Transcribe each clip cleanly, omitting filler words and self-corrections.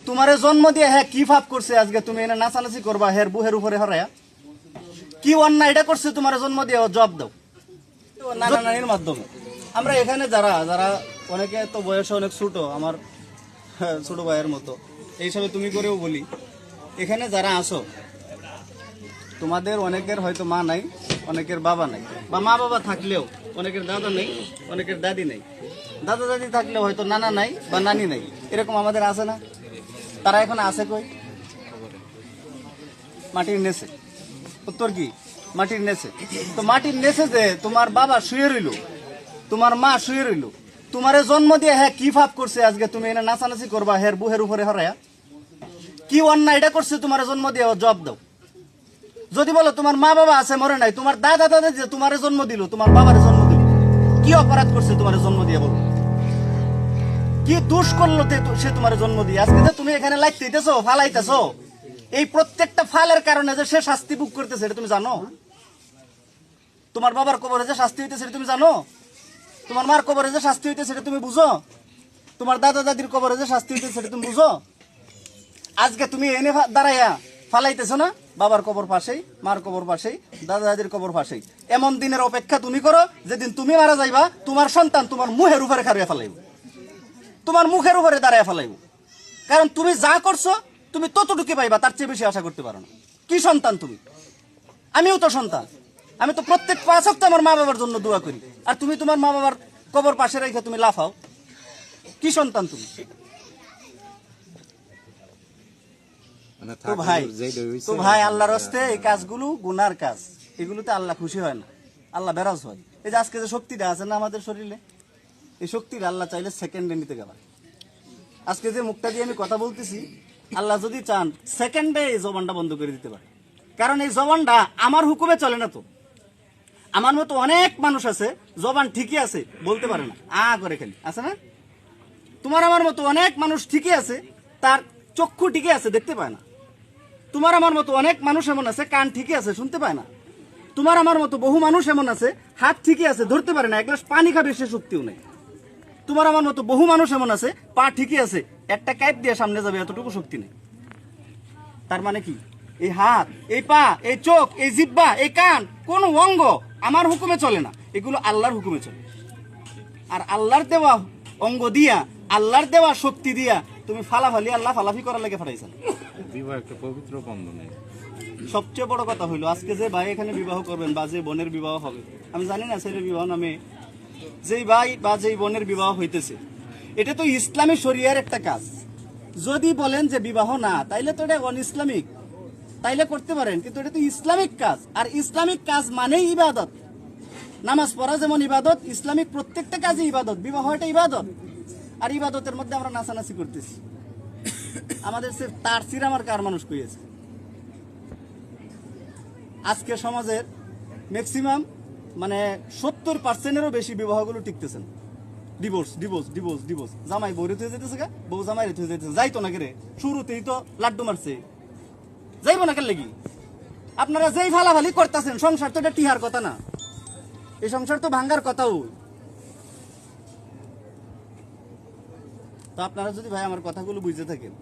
তোমারে জন্ম দিয়ে হ্যাঁ কি পাপ করছে আজকে তুমি এনে নাচানাচি করবা হের বুহের উপরে হরায়া? কি অন্যায় এটা করছে তোমার জন্ম দিয়ে জবাব দাও। নানা নানির মাধ্যমে আমরা এখানে যারা যারা অনেকে তো বয়সে অনেক ছোট, আমার ছোট ভাইয়ের মতো এই হিসাবে তুমি করেও বলি, এখানে যারা আসো তোমাদের অনেকের হয়তো মা নাই, অনেকের বাবা নাই, বা মা বাবা থাকলেও অনেকের দাদা নেই, অনেকের দাদি নেই, দাদা দাদি থাকলেও হয়তো নানা নাই বা নানি নাই, এরকম আমাদের আছে না? তারা এখন আছে কই? মাটির নেছে। উত্তর কি? মাটির নেছে। তো মাটির নেছে যে তোমার বাবা শুয়ে রইল, তোমার মা শুয়ে রইল, তোমারে জন্ম দিয়ে হ্যাঁ কি পাপ করছে আজকে তুমি এনে নাচানাচি করবা হের বুহের উপরে হরায়া? কি অন্যায় এটা করছে তোমার জন্ম দিয়ে জবাব দাও। যদি বলো তোমার মা বাবা আছে মরে নাই, তোমার দাদা দাদা যে তোমার জন্ম দিল, তোমার বাবার জন্ম দিল, কি অপরাধ করছে তোমার জন্ম দিয়ে বলো? কি দোষ করলো সে তোমার জন্ম দিয়ে? আজকে যে তুমি এখানে লাইতেছো ফালাইতেছো, এই প্রত্যেকটা ফালের কারণে যে সে শাস্তি ভোগ করতেছে এটা তুমি জানো? তোমার বাবার কবরে যে শাস্তি হইতেছে এটা তুমি জানো? তোমার মার কবরে যে শাস্তি হইতেছে সেটা তুমি বুঝো? তোমার দাদা দাদির কবরে যে শাস্তি হইতেছে সেটা তুমি বুঝো? আজকে তুমি এনে দাঁড়াইয়া ফালাইতেছো না বাবার কবর পাশেই, মার কবর পাশেই, দাদা দাদির কবর পাশেই। এমন দিনের অপেক্ষা তুমি করো যেদিন তুমি মারা যাইবা, তোমার সন্তান তোমার মুখের উপরে খাড়িয়ে ফেলাইব, তোমার মুখের উপরে দাঁড়ায় ফেলাইব। কারণ তুমি যা করছো তুমি ততটুকু পাইবা, তার চেয়ে বেশি আশা করতে পারো না। কি সন্তান তুমি? আমিও তো সন্তান, আমি তো প্রত্যেক 5 ওয়াক্ত আমার মা বাবার জন্য দোয়া করি, আর তুমি তোমার মা বাবার কবর পাশে রেখে তুমি লাফাও। কি সন্তান তুমি? তো ভাই আল্লাহর রাস্তে এই কাজগুলো গুনার কাজ, এগুলোতে আল্লাহ খুশি হয় না, আল্লাহ বেরাজ হয়। এই যে আজকে যে শক্তিটা আছে না আমাদের শরীরে, এই শক্তিটা আল্লাহ চাইলে সেকেন্ডে নিতে গেল। আজকে যে মুখটা দিয়ে আমি কথা বলতেছি, আল্লাহ যদি চান সেকেন্ডে এই জবানটা বন্ধ করে দিতে পারে। কারণ এই জবানটা আমার হুকুমে চলে না। তো আমার মতো অনেক মানুষ আছে জবান ঠিকই আছে, বলতে পারে না, করে খালি আছে না? তোমার আমার মতো অনেক মানুষ ঠিকই আছে, তার চক্ষু ঠিকই আছে, দেখতে পায় না। তোমার আমার মতো অনেক মানুষ এমন আছে কান ঠিকই আছে, শুনতে পায় না। তোমার আমার মতো বহু মানুষ এমন আছে হাত ঠিকই আছে, ধরতে পারে না, এক গ্লাস পানি খাবে সে শক্তিও নেই। তোমার আমার মতো বহু মানুষ এমন আছে পা ঠিকই আছে, একটা কাইপ দিয়ে সামনে যাবে এতটুকু শক্তি নেই। তার মানে কি? এই হাত, এই পা, এই চোখ, এই জিহ্বা, এই কান, কোন অঙ্গ আমার হুকুমে চলে না, এগুলো আল্লাহর হুকুমে চলে। আর আল্লাহর দেওয়া অঙ্গ দিয়া, আল্লাহর দেওয়া শক্তি দিয়া তুমি ফালাফালি আল্লাহ ফালাফি করার লেগে ফাটাইছেন। বিবাহ একটা পবিত্র বন্ধন। সবচেয়ে বড় কথা হইলো আজকে যে ভাই এখানে বিবাহ করবেন বা যে বোনের বিবাহ হবে, আমি জানি না ছেলের বিবাহ নামে, যেই ভাই বা যেই বোনের বিবাহ হইতেছে, এটা তো ইসলামী শরিয়ার একটা কাজ। যদি বলেন যে বিবাহ না, তাইলে তো এটা অন ইসলামিক, তাইলে করতে পারেন, কিন্তু এটা তো ইসলামিক কাজ। আর ইসলামিক কাজ মানেই ইবাদত। নামাজ পড়া যেমন ইবাদত, ইসলামিক প্রত্যেকটা কাজই ইবাদত। বিবাহ এটা ইবাদত, আর ইবাদতের মধ্যে আমরা নাচানাচি করতেছি। আমাদের সে তার সিরামার কার মানুষ কইয়েছে। আজকে সমাজের ম্যাক্সিমাম মানে 70%-এরও বেশি বিবাহগুলো টিকতেছেন। Divorce divorce divorce divorce. জামাই বউ রেথে যেতেছে গা, বউ জামাই রেথে যেতেছে। যাইতো না কেরে, শুরুতেই তো লাড্ডু মারছে, যাইবো না কেন লেগি? আপনারা যেই ফালাফালি করতেছেন, সংসার তো এটা টিহার কথা না, এই সংসার তো ভাঙ্গার কথাও। তো আপনারা যদি ভাই আমার কথাগুলো বুঝতে থাকেন,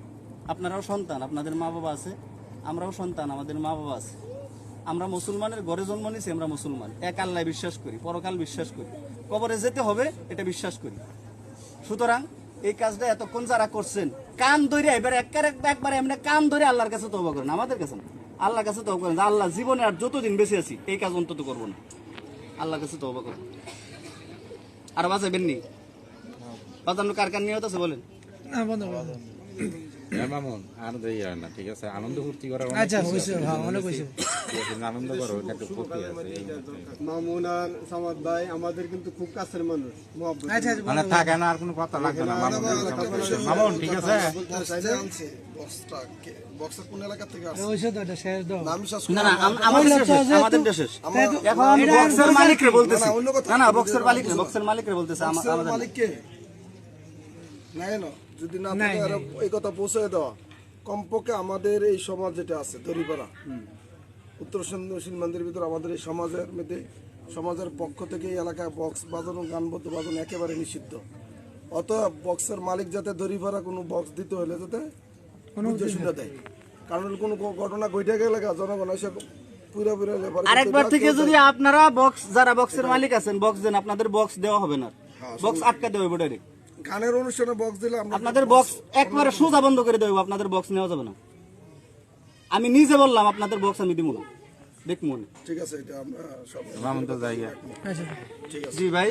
আপনারাও সন্তান, আপনাদের মা বাবা আছে, আমরাও সন্তান, আমাদের মা বাবা আছে। আমরা মুসলমানের ঘরে জন্ম নিয়েছি, আমরা মুসলমান, এক আল্লাহ বিশ্বাস করি, পরকাল বিশ্বাস করি, কবরে যেতে হবে এটা বিশ্বাস করি। সুতরাং এই কাজটা এতক্ষণ যারা করছেন, কান ধরে এবার একবার এমনি কান ধরে আল্লাহর কাছে তওবা করেন, আমাদের কাছে না, আল্লাহর কাছে তওবা করেন। আল্লাহ জীবনে আর যতদিন বেঁচে আছি এই কাজ অন্তত করবো না, আল্লাহর কাছে তওবা করেন। আর বাজাবেন নি? বাজানো কার কান নিয়ে হতেছে বলেন? মামুন আর দেই হয় না, ঠিক আছে, আনন্দ ফুর্তি করার আচ্ছা হইছে, হ্যাঁ অনেক হইছে, আনন্দ করো, এটা একটু ফুর্তি আছে। মামুন আর সামাদ ভাই আমাদের কিন্তু খুব কাছের মানুষ, মহব্বত। আচ্ছা মানে থাকে না, আর কোনো কথা লাগবে না। মামুন ঠিক আছে, বক্সটা কোন এলাকা থেকে আসছে? হইছে তো এটা শেষ দাও। না না, আমাদের দেশে এখন বক্সের মালিকরে বলতেছি, না না বক্সের মালিকরে, বক্সের মালিকরে বলতেছে, আমাদের মালিককে না এনো যদি না থাকে আর এই কথা পৌঁছে দেওয়া। কমপক্ষে আমাদের এই সমাজ যেটা আছে দরিপাড়া উত্তর সীমান্তের ভিতর, আমাদের এই সমাজের মধ্যে, সমাজের পক্ষ থেকে এই এলাকায় বক্স বাজানো, গান বাজানো একেবারে নিষিদ্ধ। অতএব বক্সের মালিক যাতে দরিপাড়া কোনো বক্স দিতে হলে যাতে বুঝে শুনে দেয়। কারণ কোনো ঘটনা ঘটে গেলে জনগণ এসে পুরা পুরা লেবার আরেকবার থেকে যদি আপনারা বক্স, যারা বক্সের মালিক আছেন, বক্স দেন, আপনাদের বক্স দেওয়া হবে না, বক্স আটকা দেওয়া হবে ডাইরেক্ট। গানের অনুষ্ঠানে বক্স দিলে আমরা আপনাদের বক্স একবারে সোজা বন্ধ করে দেবো, আপনাদের বক্স নেওয়া যাবে না। আমি নিজে বললাম আপনাদের বক্স আমি দিব না, দেখবো না। ঠিক আছে, এটা আমরা সব মামুন তো জায়গা আচ্ছা জি ভাই।